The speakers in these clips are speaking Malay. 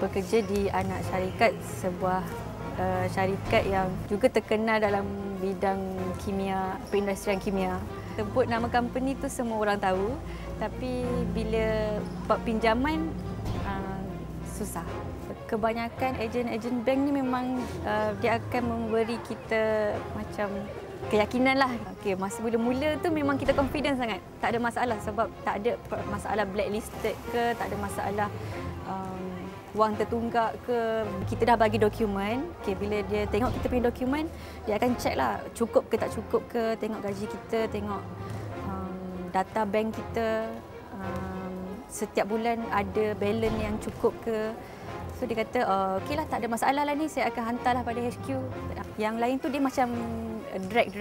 bekerja di anak syarikat sebuah syarikat yang juga terkenal dalam bidang kimia, perindustrian kimia. Sebut nama company tu semua orang tahu, tapi bila buat pinjaman susah. Kebanyakan ejen-ejen bank ni memang dia akan memberi kita macam keyakinan lah. Okay, masa mula-mula tu memang kita confident sangat. Tak ada masalah sebab tak ada masalah blacklisted ke, tak ada masalah wang tertunggak ke. Kita dah bagi dokumen. Okay, bila dia tengok kita punya dokumen, dia akan check lah cukup ke tak cukup ke, tengok gaji kita, tengok data bank kita, setiap bulan ada balance yang cukup ke. So dia kata, okey lah, tak ada masalah lah ni, saya akan hantarlah pada HQ. Yang lain tu dia macam drag.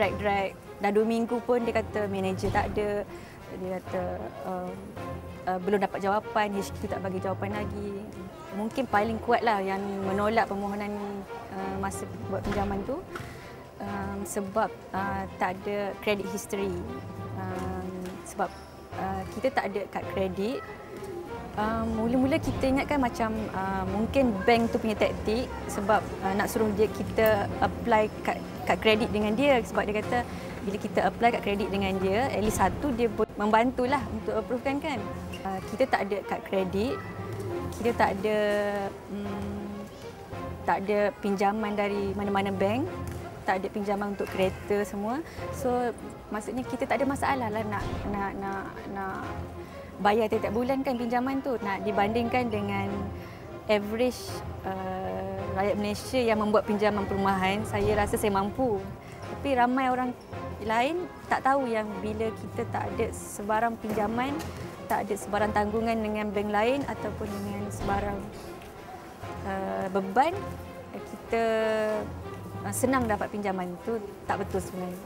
Dah 2 minggu pun dia kata manager tak ada. Dia kata belum dapat jawapan, HQ tak bagi jawapan lagi. Mungkin paling kuat lah yang menolak permohonan masa buat pinjaman tu sebab tak ada credit history. Sebab kita tak ada kad kredit. Mula-mula kita ingatkan macam mungkin bank tu punya taktik sebab nak suruh kita apply kad kredit dengan dia, sebab dia kata bila kita apply kad kredit dengan dia, at least satu dia membantulah untuk approvekan kan. Kita tak ada kad kredit, kita tak ada pinjaman dari mana-mana bank, tak ada pinjaman untuk kereta semua. So maksudnya kita tak ada masalah lah nak bayar tiap-tiap bulan kan pinjaman tu. Nak dibandingkan dengan average rakyat Malaysia yang membuat pinjaman perumahan, saya rasa saya mampu. Tapi ramai orang lain tak tahu yang bila kita tak ada sebarang pinjaman, tak ada sebarang tanggungan dengan bank lain ataupun dengan sebarang beban, kita senang dapat pinjaman. Itu tak betul sebenarnya.